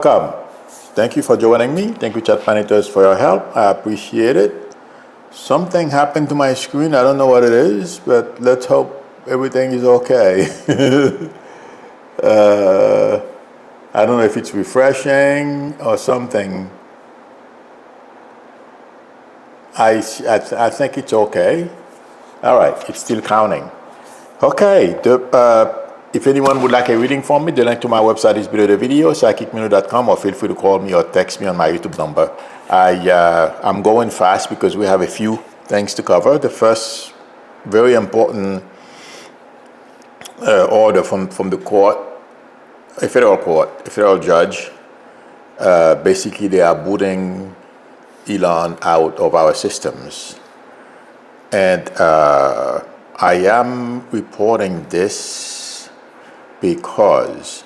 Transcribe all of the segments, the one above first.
Welcome. Thank you for joining me. Thank you, chat managers, for your help. I appreciate it. Something happened to my screen. I don't know what it is, but let's hope everything is okay. uh, I don't know if it's refreshing or something. I think it's okay. All right, it's still counting. Okay, if anyone would like a reading from me, the link to my website is below the video, psychicmilou.com, or feel free to call me or text me on my YouTube number. I'm going fast because we have a few things to cover. The first very important order from the court, a federal court, a federal judge. Basically, they are booting Elon out of our systems. And I am reporting this because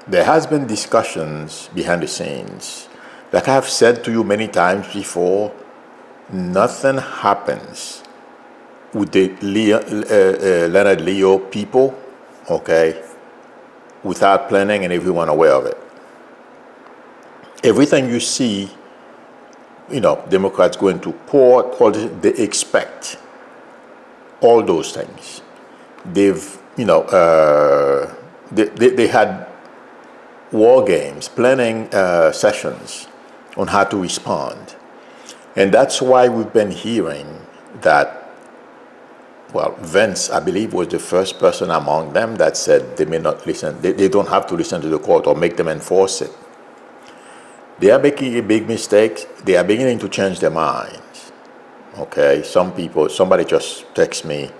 there has been discussions behind the scenes. Like I have said to you many times before, nothing happens with the Leonard Leo people, okay, without planning and everyone aware of it. Everything you see, Democrats going to court, all this, they expect all those things. They've, they had war games, planning sessions on how to respond. And that's why we've been hearing that, Vance, I believe, was the first person among them that said they may not listen, they don't have to listen to the court or make them enforce it. They are making a big mistake. They are beginning to change their minds. Okay, somebody just text me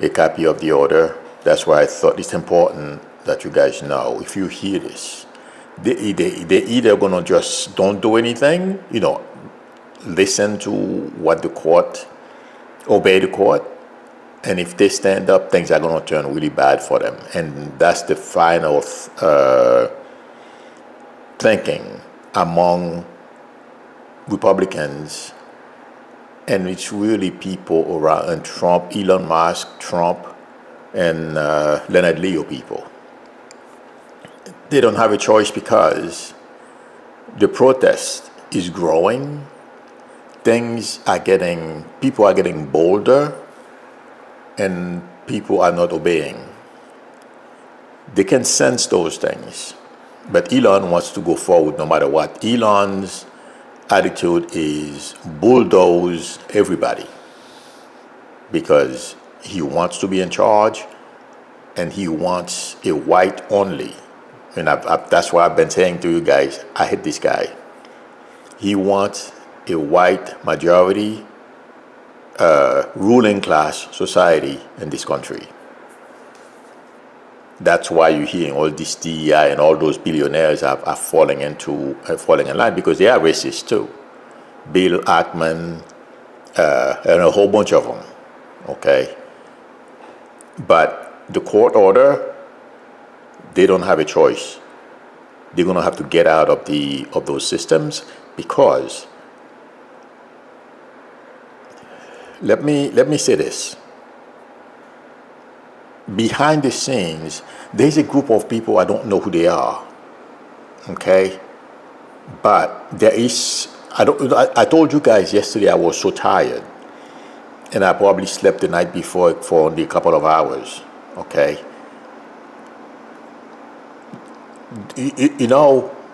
a copy of the order. That's why I thought it's important that you guys know. If you hear this, they either gonna just don't do anything, listen to what the court, obey the court, and if they stand up, things are gonna turn really bad for them. And that's the final thinking among Republicans, and it's really people around Trump, Elon Musk, Trump, and Leonard Leo people. They don't have a choice because the protest is growing. People are getting bolder, and people are not obeying. They can sense those things. But Elon wants to go forward no matter what. Elon's attitude is bulldoze everybody because he wants to be in charge and he wants a white only. And that's why I've been saying to you guys, I hate this guy. He wants a white majority ruling class society in this country. That's why you're hearing all this DEI and all those billionaires are falling in line because they are racist too. Bill Ackman and a whole bunch of them. Okay, but the court order, they don't have a choice. They're gonna have to get out of those systems because let me say this. Behind the scenes, there's a group of people, I don't know who they are, okay? But there is, I told you guys yesterday I was so tired, and I probably slept the night before for only a couple of hours, okay?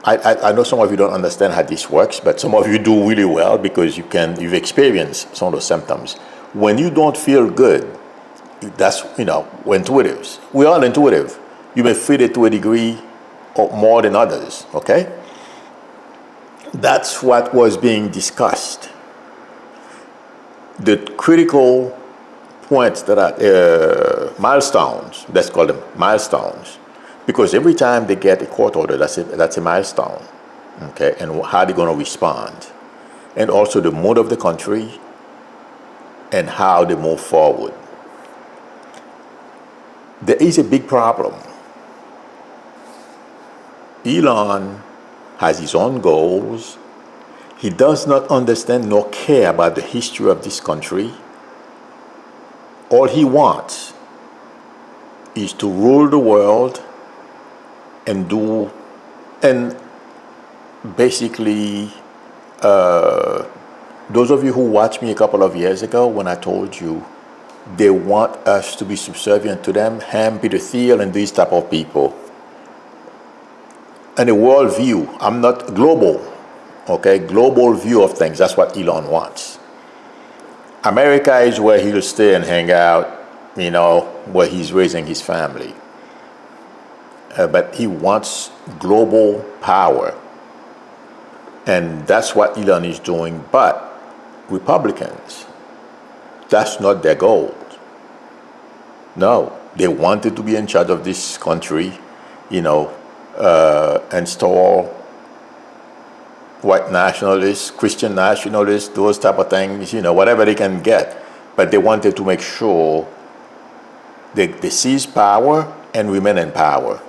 I know some of you don't understand how this works, but some of you do really well because you've experienced some of those symptoms. When you don't feel good, that's, we're intuitives. We're all intuitive. You may feel it to a degree or more than others, okay? That's what was being discussed. The critical points that are milestones, let's call them milestones, because every time they get a court order, that's a milestone, okay? And how they're going to respond. And also the mood of the country and how they move forward. There is a big problem. Elon has his own goals. He does not understand nor care about the history of this country. All he wants is to rule the world and basically, those of you who watched me a couple of years ago when I told you they want us to be subservient to them, Ham, Peter Thiel, and these type of people, and a world view. I'm not global, okay? Global view of things. That's what Elon wants. America is where he'll stay and hang out, you know, where he's raising his family. But he wants global power. And that's what Elon is doing. But Republicans, that's not their goal. No, they wanted to be in charge of this country, you know, install white nationalists, Christian nationalists, those type of things, you know, whatever they can get. But they wanted to make sure they seize power and remain in power.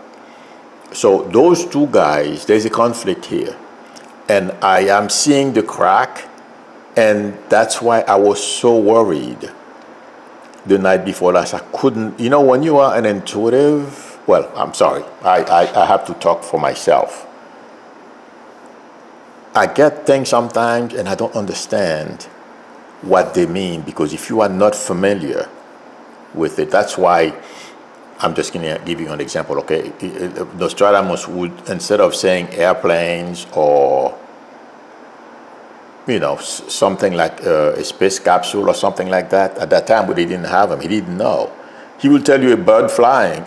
So those two guys, there's a conflict here. And I am seeing the crack, and that's why I was so worried the night before last. I couldn't, you know, when you are an intuitive, well, I'm sorry, I have to talk for myself. I get things sometimes and I don't understand what they mean, because if you are not familiar with it, that's why I'm just going to give you an example, okay? Nostradamus would, instead of saying airplanes or, you know, something like a space capsule or something like that, at that time when they didn't have them, he didn't know. He will tell you a bird flying.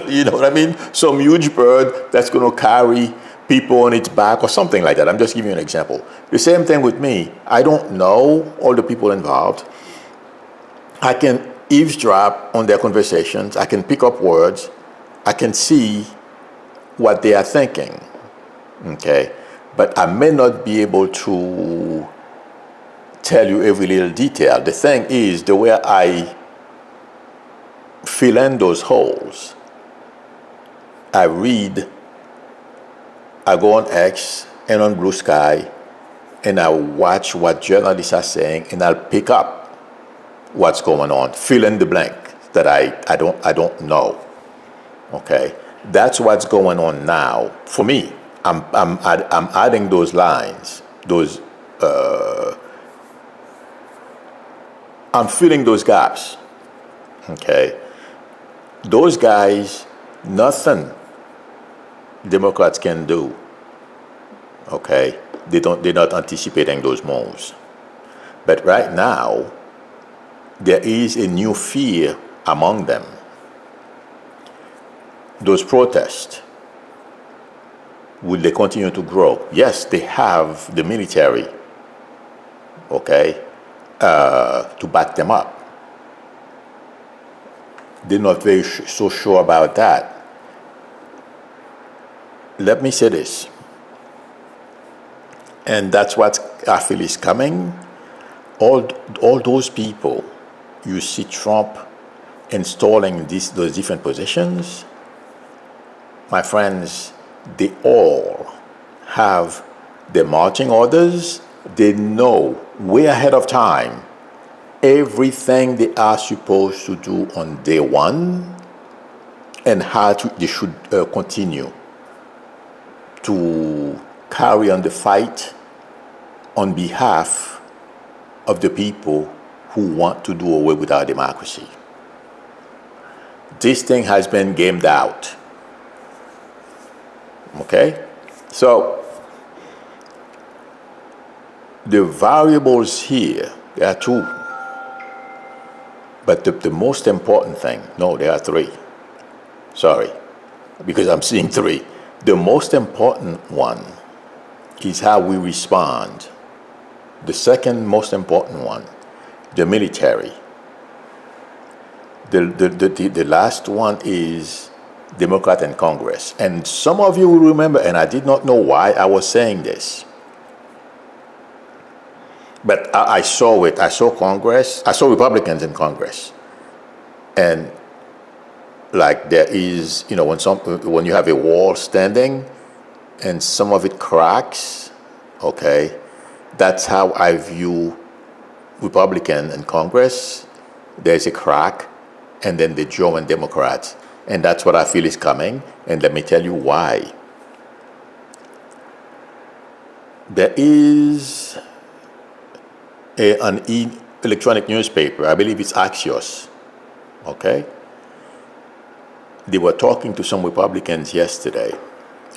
You know what I mean? Some huge bird that's going to carry people on its back or something like that. I'm just giving you an example. The same thing with me. I don't know all the people involved. I can eavesdrop on their conversations. I can pick up words. I can see what they are thinking. Okay? But I may not be able to tell you every little detail. The thing is, the way I fill in those holes, I read, I go on X and on Blue Sky, and I watch what journalists are saying, and I'll pick up what's going on, fill in the blank that I don't know. Okay, that's what's going on now for me. I'm adding those lines, I'm filling those gaps. Okay, those guys, nothing Democrats can do. Okay, they're not anticipating those moves. But right now, there is a new fear among them. Those protests, will they continue to grow? Yes, they have the military, okay, to back them up. They're not very so sure about that. Let me say this, and that's what I feel is coming. All those people, you see Trump installing those different positions, my friends, they all have their marching orders. They know way ahead of time everything they are supposed to do on day one and how they should continue to carry on the fight on behalf of the people who want to do away with our democracy. This thing has been gamed out. Okay? So, the variables here, there are two. But the most important thing, no, there are three. Sorry, because I'm seeing three. The most important one is how we respond. The second most important one, the military. The last one is Democrat and Congress. And some of you will remember, and I did not know why I was saying this, but I saw it. I saw Congress. I saw Republicans in Congress. And like there is, you know, when you have a wall standing and some of it cracks, okay, that's how I view Republican in Congress. There's a crack, and then the German Democrats. And that's what I feel is coming. And let me tell you why. There is an electronic newspaper, I believe it's Axios, okay? They were talking to some Republicans yesterday,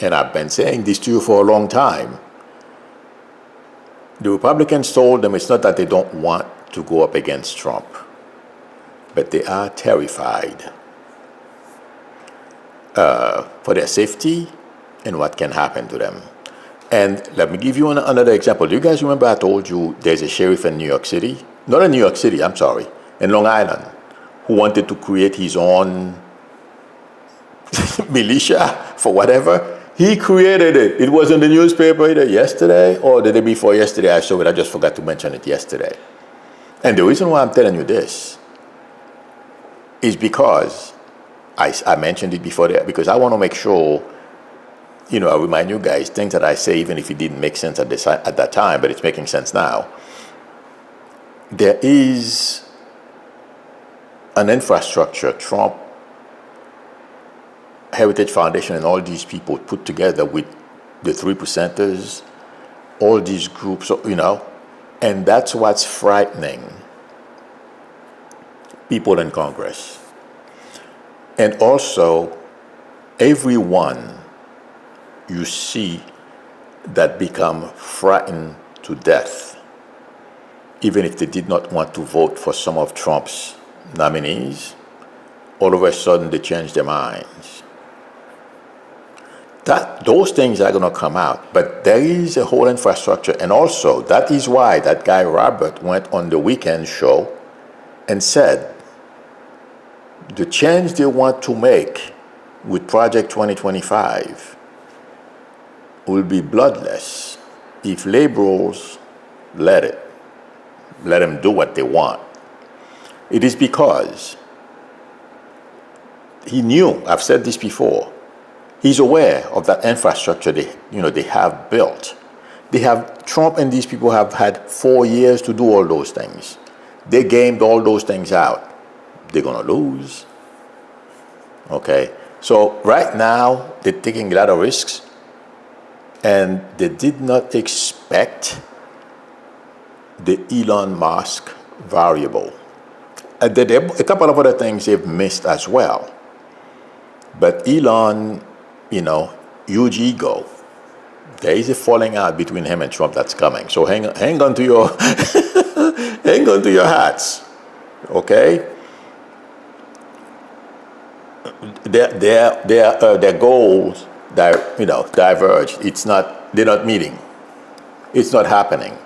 and I've been saying this to you for a long time. The Republicans told them it's not that they don't want to go up against Trump, but they are terrified for their safety and what can happen to them. And let me give you another example. Do you guys remember I told you there's a sheriff in New York City? Not in New York City, I'm sorry, in Long Island, who wanted to create his own militia for whatever. He created it. It was in the newspaper either yesterday or the day before yesterday. I saw it. I just forgot to mention it yesterday. And the reason why I'm telling you this is because I mentioned it before there, because I want to make sure, you know, I remind you guys things that I say, even if it didn't make sense at that time, but it's making sense now. There is an infrastructure Trump, Heritage Foundation, and all these people put together with the 3%ers, all these groups, you know, and that's what's frightening people in Congress. And also, everyone you see that become frightened to death, even if they did not want to vote for some of Trump's nominees, all of a sudden they change their minds. Those things are going to come out, but there is a whole infrastructure. And also, that is why that guy Robert went on the Weekend show and said the change they want to make with Project 2025 will be bloodless if liberals let them do what they want. It is because he knew, I've said this before, he's aware of that infrastructure they have built. Trump and these people have had 4 years to do all those things. They gamed all those things out. They're going to lose. Okay? So right now, they're taking a lot of risks, and they did not expect the Elon Musk variable. And a couple of other things they've missed as well. But Elon, you know, huge ego. There is a falling out between him and Trump that's coming. So hang on to your hang on to your hats, okay? Their goals, diverge. They're not meeting. It's not happening,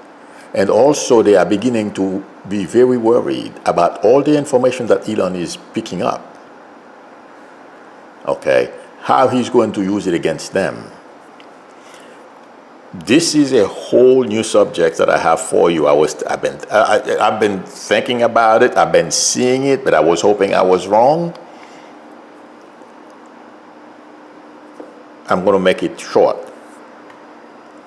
and also they are beginning to be very worried about all the information that Elon is picking up. Okay, how he's going to use it against them. This is a whole new subject that I have for you. I've been thinking about it. I've been seeing it, but I was hoping I was wrong. I'm going to make it short.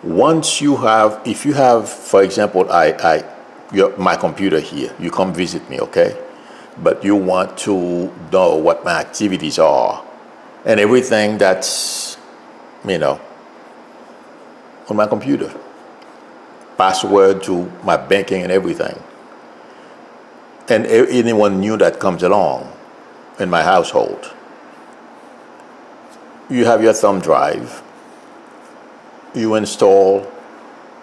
If you have, for example, my computer here, you come visit me, okay? But you want to know what my activities are and everything that's, on my computer. Password to my banking and everything. And anyone new that comes along in my household. You have your thumb drive. You install,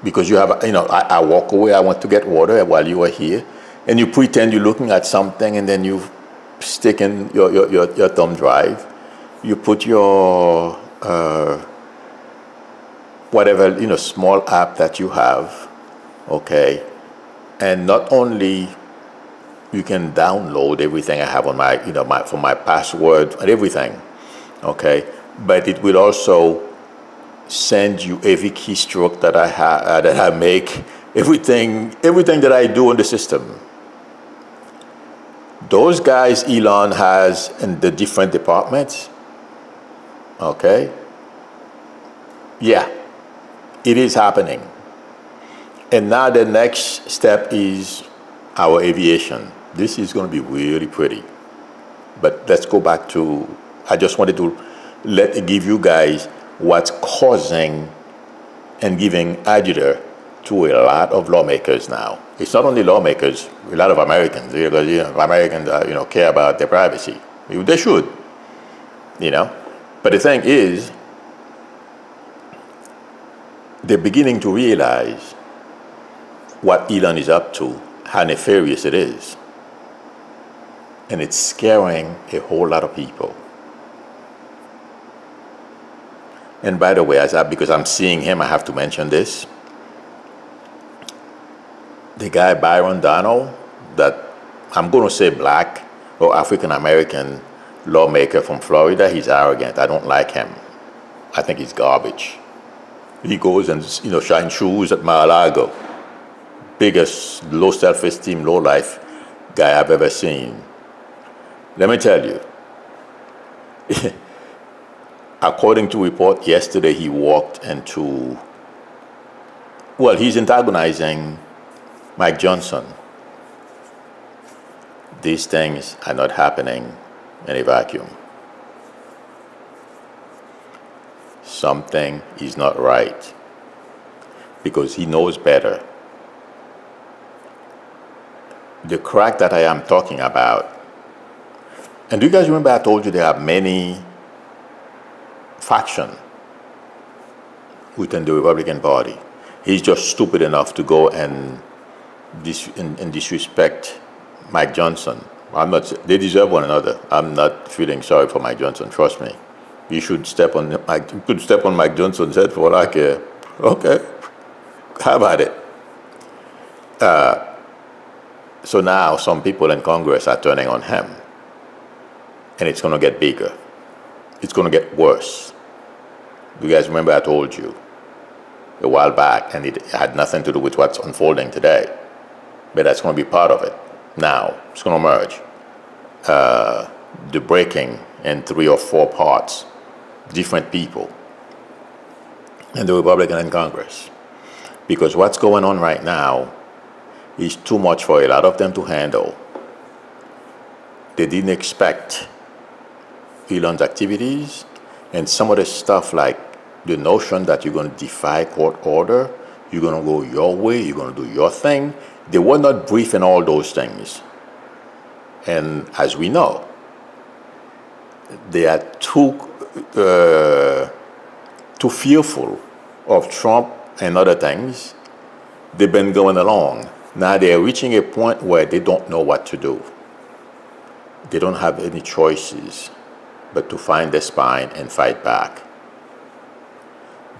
because you have, I walk away, I want to get water while you are here, and you pretend you're looking at something, and then you stick in your thumb drive. You put your whatever small app that you have, okay, and not only you can download everything I have on my for my password and everything, okay, but it will also send you every keystroke that I have, that I make, everything that I do in the system. Those guys Elon has in the different departments, okay, yeah, it is happening. And now the next step is our aviation. This is going to be really pretty. But let's go back to, I just wanted to give you guys what's causing and giving adjutor to a lot of lawmakers now. It's not only lawmakers, a lot of Americans, because Americans care about their privacy. They should, But the thing is, they're beginning to realize what Elon is up to, how nefarious it is. And it's scaring a whole lot of people. And by the way, because I'm seeing him, I have to mention this. The guy Byron Donald, that I'm going to say black or African American lawmaker from Florida, he's arrogant. I don't like him. I think he's garbage. He goes and shines shoes at Mar-a-Lago. Biggest low self-esteem, low life guy I've ever seen. Let me tell you. According to report yesterday, he walked into. He's antagonizing Mike Johnson. These things are not happening in a vacuum. Something is not right because he knows better. The crack that I am talking about, and do you guys remember I told you there are many factions within the Republican Party? He's just stupid enough to go and disrespect Mike Johnson. They deserve one another. I'm not feeling sorry for Mike Johnson. Trust me. You should step on Mike Johnson's head for all I care. Okay, how about it? So now some people in Congress are turning on him, and it's going to get bigger. It's going to get worse. Do you guys remember I told you a while back, and it had nothing to do with what's unfolding today, but that's going to be part of it. Now it's going to emerge. The breaking in 3 or 4 parts, different people in the Republican in Congress, because what's going on right now is too much for a lot of them to handle. They didn't expect Elon's activities and some of the stuff like the notion that you're going to defy court order, you're going to go your way, you're going to do your thing. They were not briefing all those things. And as we know, they are too fearful of Trump and other things. They've been going along. Now they're reaching a point where they don't know what to do. They don't have any choices but to find their spine and fight back.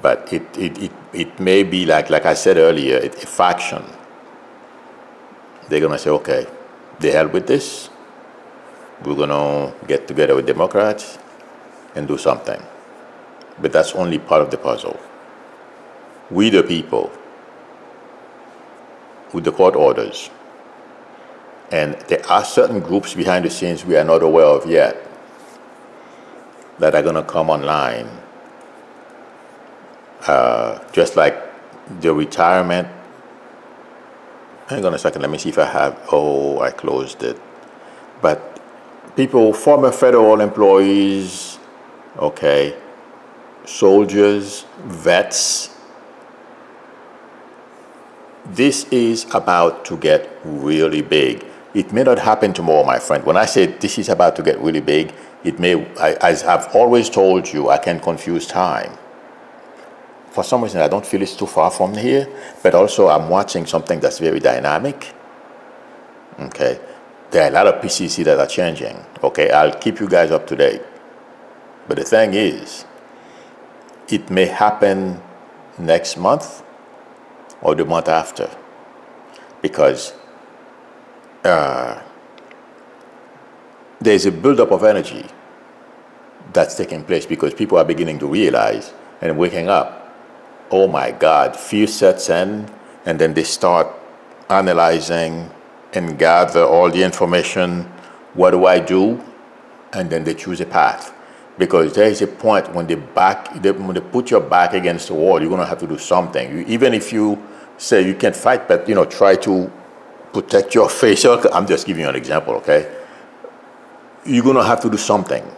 But it may be like I said earlier, a faction. They're going to say, okay, the hell with this. We're going to get together with Democrats and do something. But that's only part of the puzzle. We the people, with the court orders, and there are certain groups behind the scenes we are not aware of yet that are going to come online. Just like the retirement. Hang on a second, let me see if I have, I closed it. But people, former federal employees, okay, soldiers, vets, this is about to get really big. It may not happen tomorrow, my friend. When I say this is about to get really big, it may, as I've always told you, I can confuse time. For some reason, I don't feel it's too far from here, but also I'm watching something that's very dynamic. Okay, there are a lot of PCC that are changing. Okay, I'll keep you guys up to date. But the thing is, it may happen next month or the month after, because there's a buildup of energy that's taking place because people are beginning to realize and waking up. Oh my God, fear sets in, and then they start analyzing and gather all the information. What do I do? And then they choose a path. Because there is a point when they put your back against the wall, you're going to have to do something. Even if you say you can't fight, but try to protect your face. I'm just giving you an example, okay? You're going to have to do something.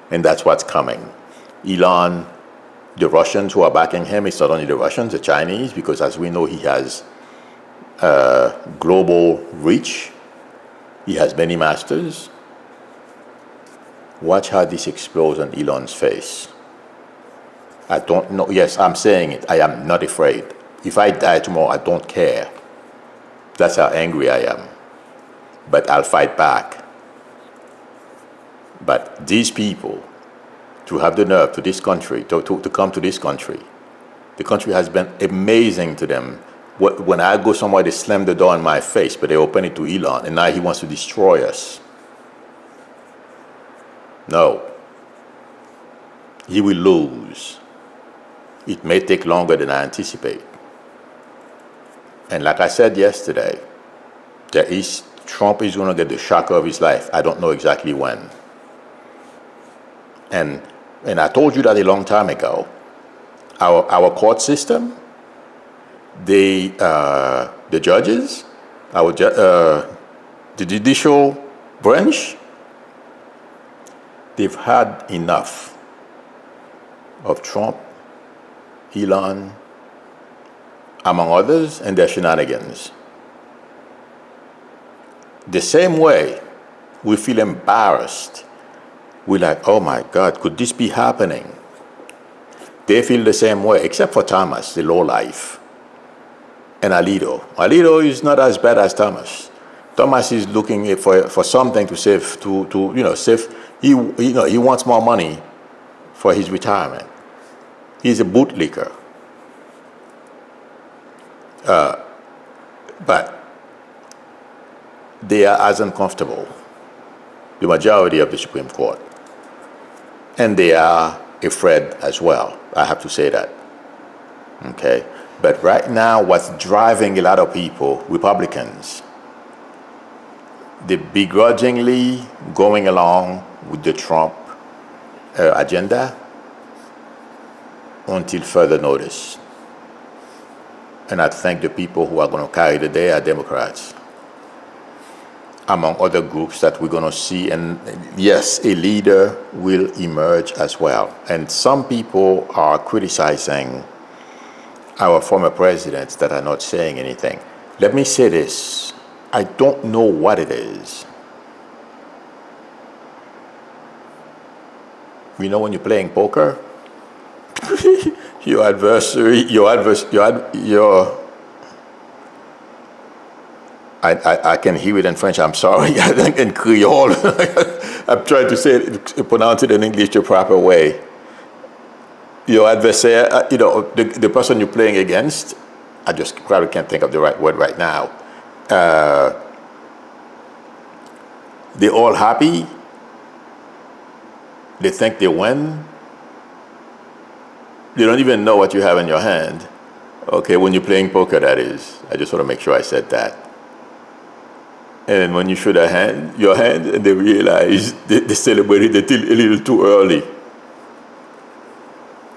And that's what's coming. Elon The Russians who are backing him, it's not only the Russians, the Chinese, because as we know, he has global reach. He has many masters. Watch how this explodes on Elon's face. I don't know. Yes, I'm saying it. I am not afraid. If I die tomorrow, I don't care. That's how angry I am. But I'll fight back. But these people, to have the nerve to this country, to come to this country, the country has been amazing to them. When I go somewhere, they slam the door in my face, but they open it to Elon, and now he wants to destroy us. No. He will lose. It may take longer than I anticipate. And like I said yesterday, Trump is going to get the shock of his life. I don't know exactly when. And I told you that a long time ago. Our court system, the judges, the judicial branch, they've had enough of Trump, Elon, among others, and their shenanigans. The same way we feel embarrassed. We're like, oh my God, could this be happening? They feel the same way, except for Thomas, the lowlife, and Alito. Alito is not as bad as Thomas. Thomas is looking for something to save, save. He wants more money for his retirement. He's a bootlicker. But they are as uncomfortable, the majority of the Supreme Court. And they are afraid as well. I have to say that. Okay? But right now, what's driving a lot of people, Republicans, they're begrudgingly going along with the Trump agenda until further notice. And I think the people who are going to carry the day are Democrats, among other groups that we're going to see. And yes, a leader will emerge as well. And some people are criticizing our former presidents that are not saying anything. Let me say this. I don't know what it is. You know when you're playing poker, your adversary, I can hear it in French, I'm sorry, I think in Creole. I'm trying to say it, pronounce it in English the proper way. Your adversary, the person you're playing against, I just probably can't think of the right word right now. They're all happy. They think they win. They don't even know what you have in your hand. Okay, when you're playing poker, that is. I just want to make sure I said that. And then when you show your hand, and they realize they celebrated it a little too early.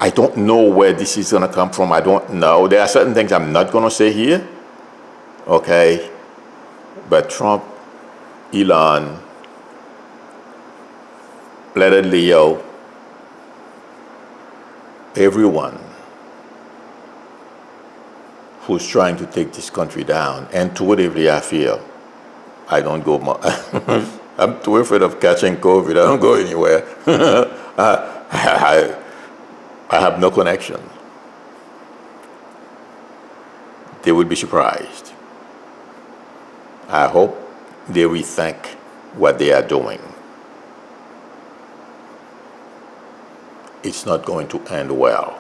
I don't know where this is going to come from. I don't know. There are certain things I'm not going to say here. Okay? But Trump, Elon, Leonard Leo, everyone who's trying to take this country down, intuitively I feel, I don't go, I'm too afraid of catching COVID. I don't go anywhere. I have no connection. They will be surprised. I hope they rethink what they are doing. It's not going to end well.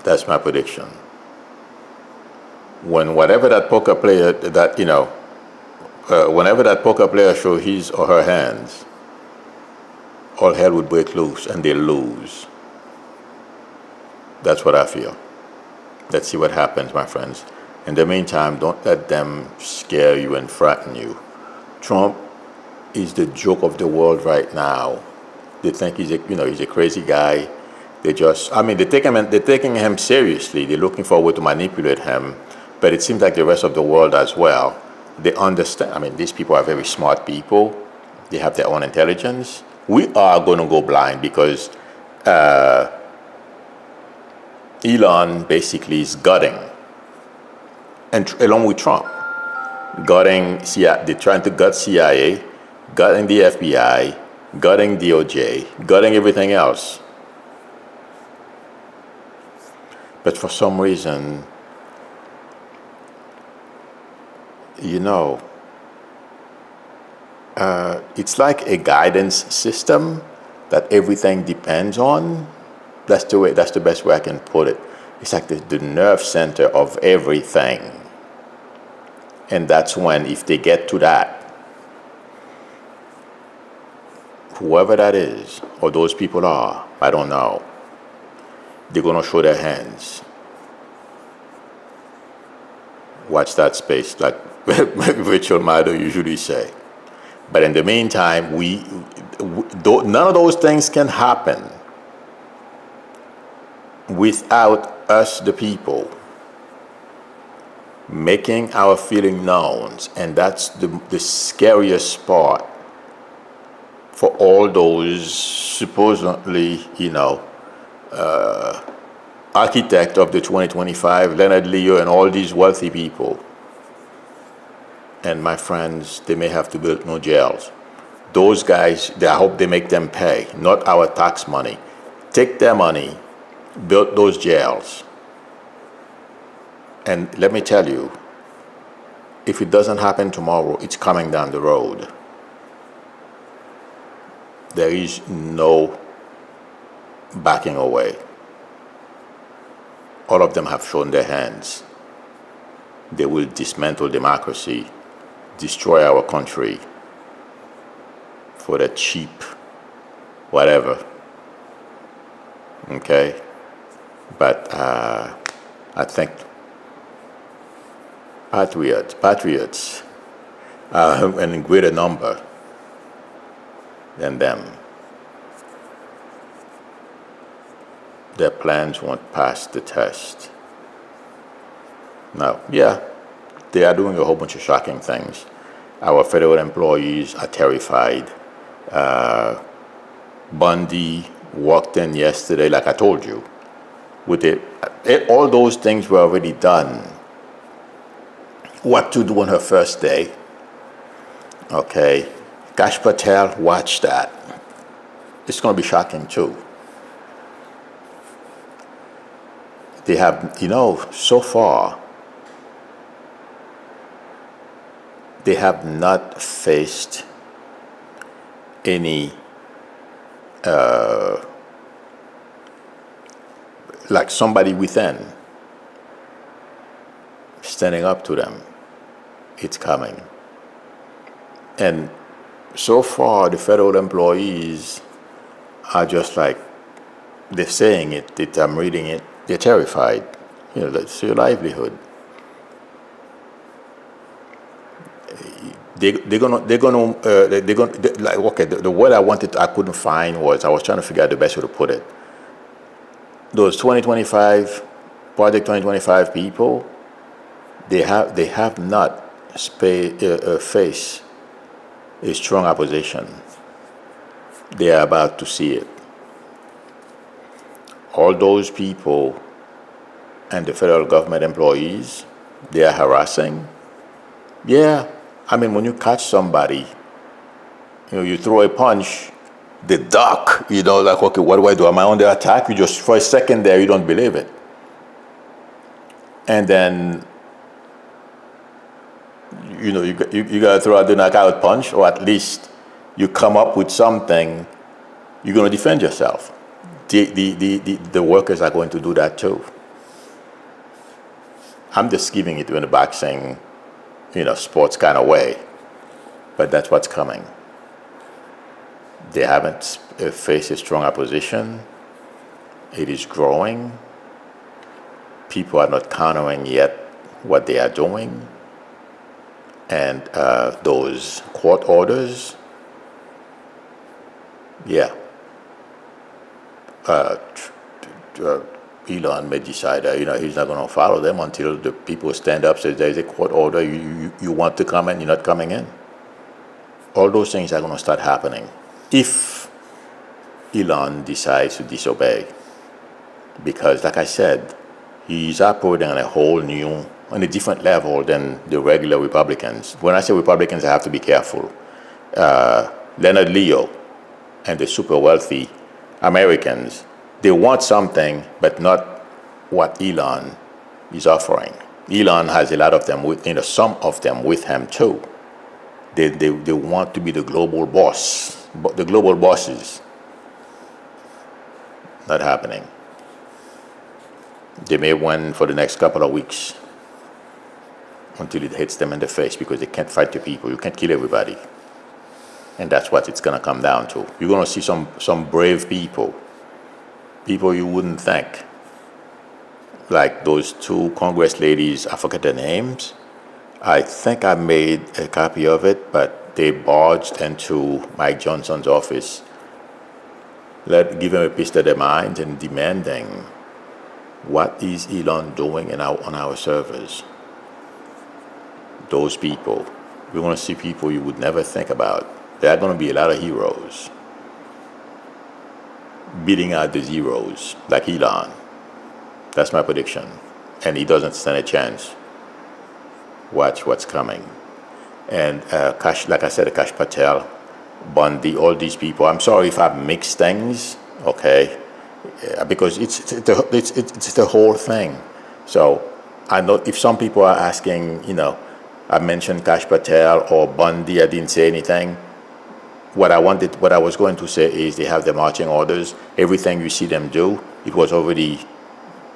That's my prediction. Whenever that poker player whenever that poker player shows his or her hands, all hell would break loose and they'll lose. That's what I feel. Let's see what happens, my friends. In the meantime, don't let them scare you and frighten you. Trump is the joke of the world right now. They think he's a crazy guy. They're taking him seriously. They're looking for a way to manipulate him. But it seems like the rest of the world as well, they understand. These people are very smart people. They have their own intelligence. We are going to go blind because Elon basically is gutting, and along with Trump, gutting CIA, they're trying to gut CIA, gutting the FBI, gutting DOJ, gutting everything else. But for some reason, it's like a guidance system that everything depends on. That's the best way I can put it. It's like the nerve center of everything. And that's when, if they get to that, whoever that is, or those people are, I don't know, they're going to show their hands. Watch that space, like Rachel Maddow usually say. But in the meantime, none of those things can happen without us, the people, making our feeling known. And that's the scariest part for all those supposedly, architect of the 2025, Leonard Leo, and all these wealthy people. And my friends, they may have to build no jails. Those guys, I hope they make them pay, not our tax money. Take their money, build those jails. And let me tell you, if it doesn't happen tomorrow, it's coming down the road. There is no backing away. All of them have shown their hands. They will dismantle democracy, destroy our country for the cheap whatever. Okay? But I think patriots are in greater number than them. Their plans won't pass the test. Now, yeah, they are doing a whole bunch of shocking things. Our federal employees are terrified. Bondi walked in yesterday, like I told you, with all those things were already done. What to do on her first day? Okay, Kash Patel, watch that. It's going to be shocking too. They have, so far, they have not faced any, like somebody within standing up to them. It's coming. And so far, the federal employees are just like, they're saying it, I'm reading it, they're terrified. That's your livelihood. They're gonna like, okay, the word I couldn't find was, I was trying to figure out the best way to put it. Those 2025, Project 2025 people, they have not faced a strong opposition. They are about to see it. All those people and the federal government employees, they are harassing. Yeah, I mean, when you catch somebody, you throw a punch, they duck, like, okay, what do I do? Am I under attack? You just, for a second there, you don't believe it. And then, you got to throw out the knockout punch, or at least you come up with something, you're going to defend yourself. The workers are going to do that too. I'm just giving it in a boxing, sports kind of way, but that's what's coming. They haven't faced a strong opposition. It is growing. People are not countering yet what they are doing. And those court orders, yeah. Elon may decide that he's not going to follow them until the people stand up, say there's a court order, you want to come in, you're not coming in. All those things are going to start happening if Elon decides to disobey. Because, like I said, he's operating on on a different level than the regular Republicans. When I say Republicans, I have to be careful. Leonard Leo and the super wealthy Americans, they want something, but not what Elon is offering. Elon has a lot of them some of them with him too. They want to be the global boss, but the global bosses. Not happening. They may win for the next couple of weeks until it hits them in the face because they can't fight the people. You can't kill everybody. And that's what it's going to come down to. You're going to see some brave people you wouldn't think. Like those two Congress ladies, I forget their names. I think I made a copy of it, but they barged into Mike Johnson's office, give him a piece of their mind and demanding, what is Elon doing on our servers? Those people. We're going to see people you would never think about. There are going to be a lot of heroes beating out the zeros, like Elon. That's my prediction. And he doesn't stand a chance. Watch what's coming. And like I said, Kash Patel, Bondi, all these people. I'm sorry if I mix things, okay? Because it's the whole thing. So I know if some people are asking, I mentioned Kash Patel or Bondi, I didn't say anything. What I was going to say is they have the marching orders. Everything you see them do, it was already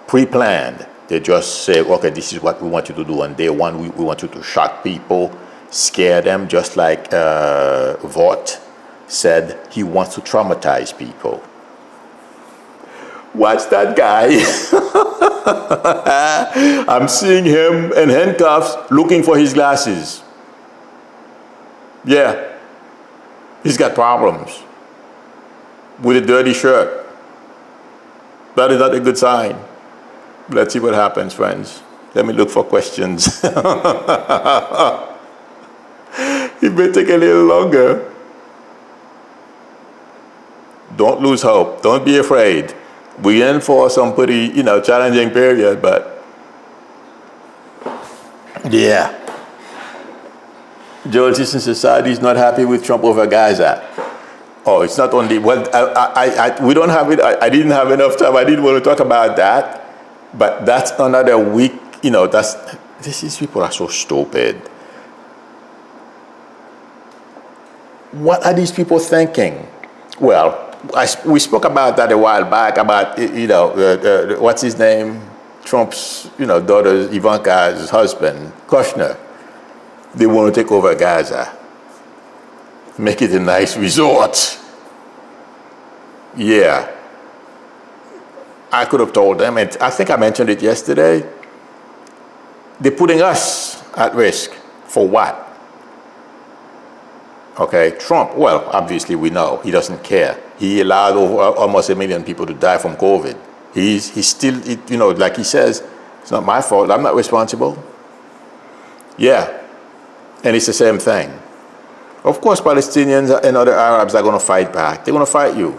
pre-planned. They just say, okay, this is what we want you to do. On day one, we want you to shock people, scare them, just like Vought said he wants to traumatize people. Watch that guy. I'm seeing him in handcuffs looking for his glasses. Yeah. He's got problems with a dirty shirt. That is not a good sign. Let's see what happens, friends. Let me look for questions. It may take a little longer. Don't lose hope. Don't be afraid. We're in for some pretty, challenging period, but yeah. Joel Citizen Society is not happy with Trump over Gaza. Oh, it's not only, well, we don't have it, I didn't have enough time, I didn't want to talk about that, but that's another week, these people are so stupid. What are these people thinking? Well, we spoke about that a while back, about, what's his name? Trump's, daughter, Ivanka's husband, Kushner. They want to take over Gaza. Make it a nice resort. Yeah. I could have told them, and I think I mentioned it yesterday. They're putting us at risk. For what? Okay, Trump, well, obviously we know he doesn't care. He allowed almost 1 million people to die from COVID. He's still, like he says, it's not my fault, I'm not responsible. Yeah. And it's the same thing. Of course, Palestinians and other Arabs are going to fight back. They're going to fight you.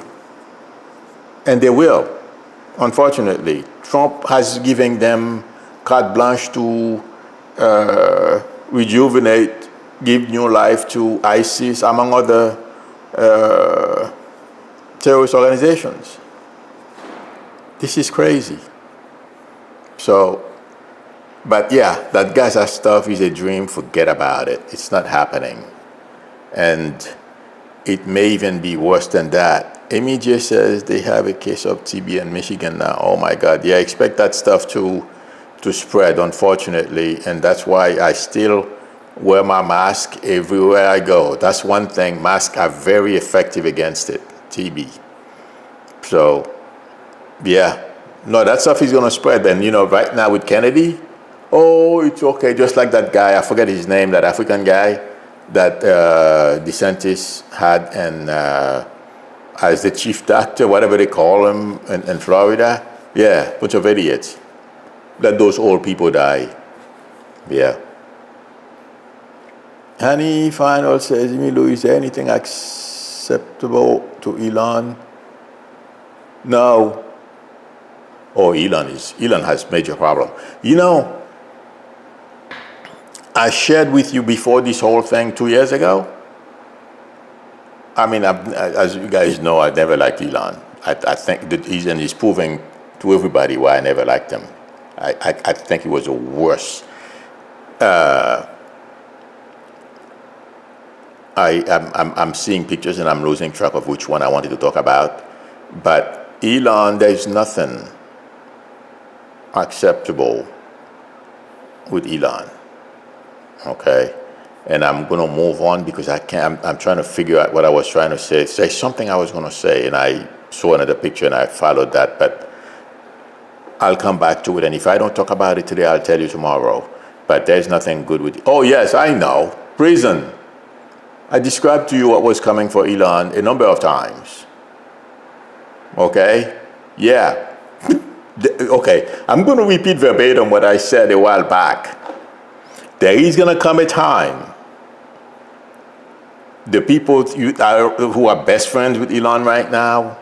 And they will, unfortunately. Trump has given them carte blanche to rejuvenate, give new life to ISIS, among other terrorist organizations. This is crazy. So, but yeah, that Gaza stuff is a dream. Forget about it. It's not happening. And it may even be worse than that. MEJ says they have a case of TB in Michigan now. Oh my God. Yeah, I expect that stuff to spread, unfortunately. And that's why I still wear my mask everywhere I go. That's one thing. Masks are very effective against it, TB. So, yeah. No, that stuff is going to spread. And, right now with Kennedy, oh, it's okay. Just like that guy, I forget his name, that African guy that DeSantis had and as the chief doctor, whatever they call him in Florida. Yeah, bunch of idiots. Let those old people die. Yeah. Honey Final says, Milou, is there anything acceptable to Elon No. Oh, Elon has major problem. You know, I shared with you before this whole thing 2 years ago. I mean, as you guys know, I never liked Elon. I think that he's proving to everybody why I never liked him. I think he was the worst. I'm seeing pictures and I'm losing track of which one I wanted to talk about. But Elon, there's nothing acceptable with Elon. Okay? And I'm going to move on because I can't, I'm trying to figure out what I was trying to say. There's something I was going to say and I saw another picture and I followed that, but I'll come back to it. And if I don't talk about it today, I'll tell you tomorrow. But there's nothing good with it. Oh, yes, I know. Prison. I described to you what was coming for Elon a number of times. Okay? Yeah. Okay, I'm going to repeat verbatim what I said a while back. There is going to come a time the people who are best friends with Elon right now,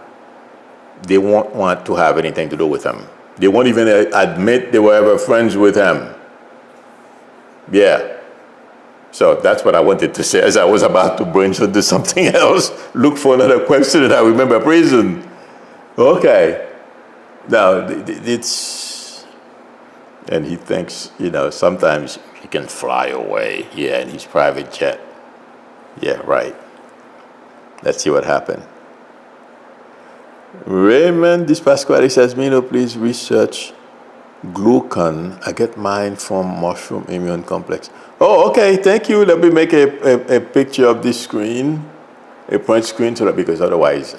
they won't want to have anything to do with him. They won't even admit they were ever friends with him. Yeah. So that's what I wanted to say as I was about to branch into something else. Look for another question and I remember prison. Okay. Now, it's, and he thinks, you know, sometimes he can fly away. Yeah, in his private jet. Yeah, right. Let's see what happened. Raymond Dispasquale says, Milou, please research glucan. I get mine from mushroom immune complex. Oh, okay, thank you. Let me make a picture of this screen, a print screen, so that, because otherwise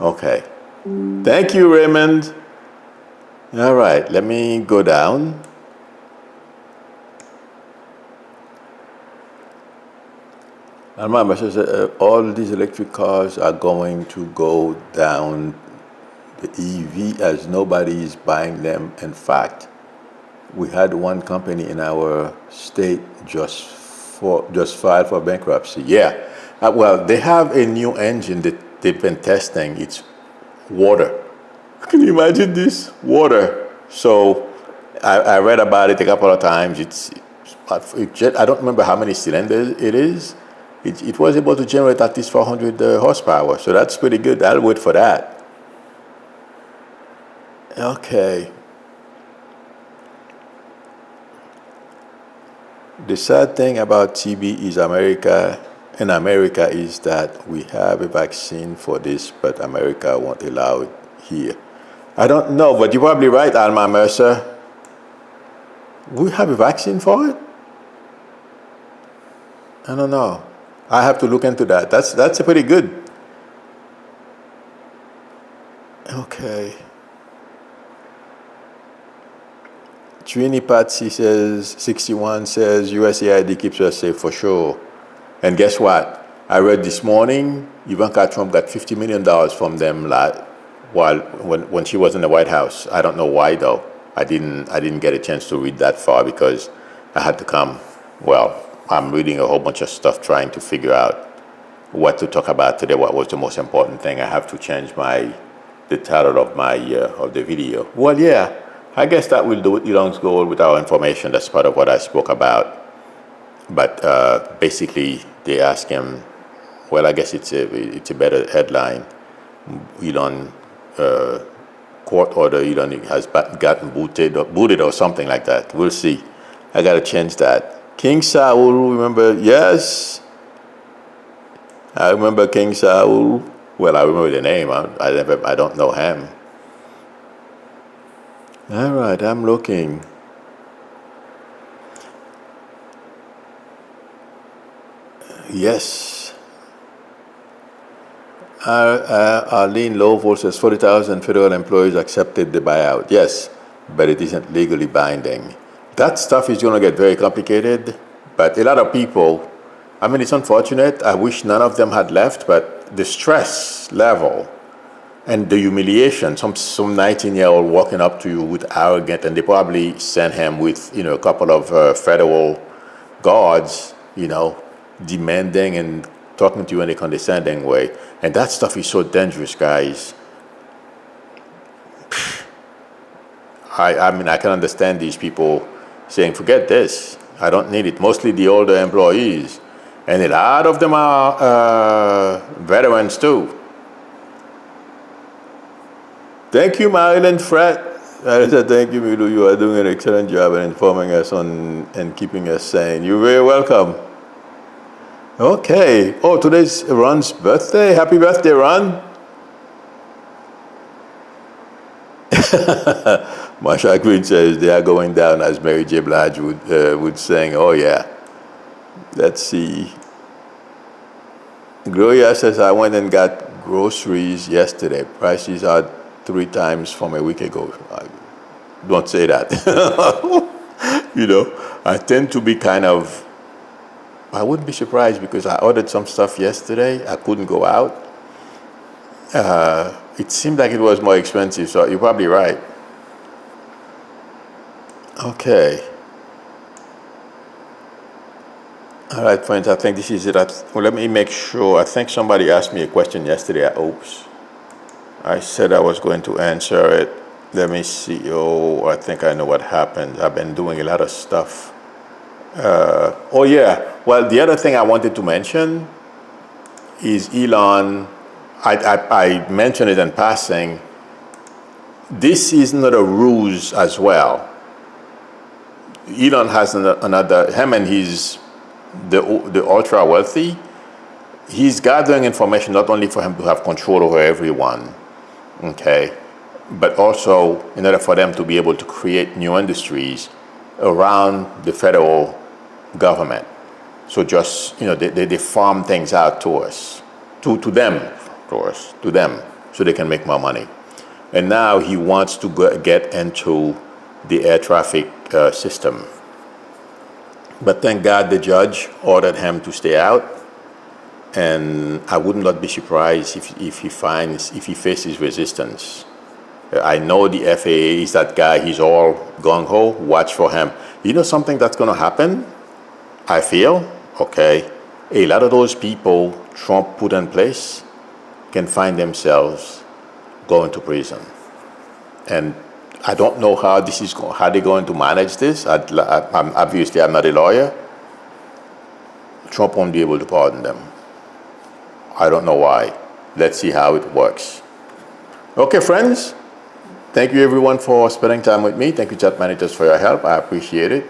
okay. Thank you, Raymond. All right, let me go down. And my message says all these electric cars are going to go down the EV as nobody is buying them. In fact, we had one company in our state just filed for bankruptcy. Yeah, well, they have a new engine that they've been testing. It's water. Can you imagine this? Water. So I read about it a couple of times. I don't remember how many cylinders it is. It was able to generate at least 400 horsepower. So that's pretty good. I'll wait for that. Okay. The sad thing about TB is in America is that we have a vaccine for this, but America won't allow it here. I don't know, but you're probably right, Alma Mercer. We have a vaccine for it? I don't know. I have to look into that. That's pretty good. Okay. Trini Patsy says, 61 says, USAID keeps us safe for sure. And guess what? I read this morning, Ivanka Trump got $50 million from them when she was in the White House. I don't know why though. I didn't get a chance to read that far because I had to come. Well, I'm reading a whole bunch of stuff trying to figure out what to talk about today. What was the most important thing? I have to change the title of the video. Well, yeah. I guess that will do it. Elon's goal with our information. That's part of what I spoke about. But basically, they ask him. Well, I guess it's a better headline. Elon court order. Elon has gotten booted or something like that. We'll see. I gotta change that. King Saul, remember? Yes, I remember King Saul. Well, I remember the name. I don't know him. All right, I'm looking. Yes. Arlene Lowell says 40,000 federal employees accepted the buyout. Yes, but it isn't legally binding. That stuff is going to get very complicated, but a lot of people, I mean, it's unfortunate. I wish none of them had left, but the stress level and the humiliation, some 19-year-old walking up to you with arrogant, and they probably sent him with, you know, a couple of federal guards, you know, demanding and talking to you in a condescending way. And that stuff is so dangerous, guys. I mean, I can understand these people saying, forget this, I don't need it. Mostly the older employees. And a lot of them are veterans too. Thank you, Maryland Fred. I said, thank you, Milou. You are doing an excellent job in informing us on and keeping us sane. You're very welcome. Okay. Oh, today's Ron's birthday. Happy birthday, Ron. Marsha Green says they are going down, as Mary J. Blige would sing. Oh, yeah. Let's see. Gloria says, I went and got groceries yesterday. Prices are 3 times from a week ago. Don't say that. You know, I tend to be kind of, I wouldn't be surprised because I ordered some stuff yesterday. I couldn't go out. It seemed like it was more expensive, so you're probably right. Okay. All right, friends, I think this is it. Well, let me make sure. I think somebody asked me a question yesterday. Oops. I said I was going to answer it. Let me see. Oh, I think I know what happened. I've been doing a lot of stuff. Oh, yeah. Well, the other thing I wanted to mention is Elon. I mentioned it in passing. This is not a ruse as well. Elon has another, him and his, the ultra wealthy, he's gathering information not only for him to have control over everyone, okay, but also in order for them to be able to create new industries around the federal government. So just, you know, they farm things out to us, to them, of course, to them, so they can make more money. And now he wants to get into the air traffic system. But thank God the judge ordered him to stay out. And I would not be surprised if he faces resistance. I know the FAA is that guy, he's all gung-ho, watch for him. You know something that's gonna happen? I feel, okay, a lot of those people Trump put in place can find themselves going to prison. And I don't know how they're going to manage this. Obviously, I'm not a lawyer. Trump won't be able to pardon them. I don't know why. Let's see how it works. Okay, friends. Thank you, everyone, for spending time with me. Thank you, chat managers, for your help. I appreciate it.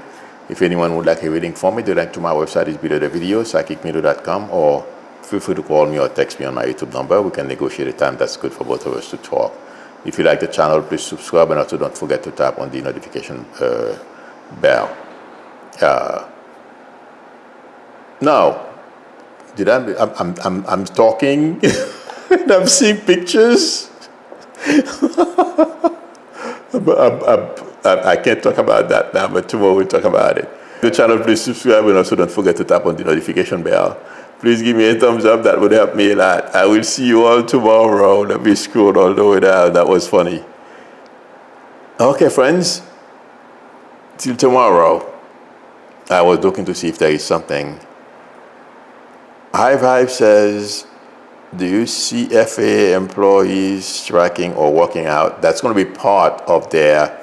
If anyone would like a reading for me, the link to my website is below the video, psychicmilou.com, or feel free to call me or text me on my YouTube number. We can negotiate a time that's good for both of us to talk. If you like the channel, please subscribe, and also don't forget to tap on the notification bell. Now, I'm talking and I'm seeing pictures. I can't talk about that now, but tomorrow we'll talk about it. The channel, please subscribe, and also don't forget to tap on the notification bell. Please give me a thumbs up. That would help me a lot. I will see you all tomorrow. Let me scroll all the way down. That was funny. Okay, friends. Till tomorrow. I was looking to see if there is something. High Vibe says, do you see FAA employees striking or walking out? That's going to be part of their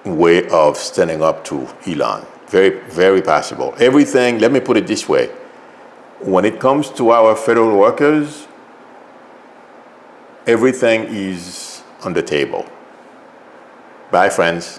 way of standing up to Elon. Very, very possible. Everything, let me put it this way. When it comes to our federal workers, everything is on the table. Bye, friends.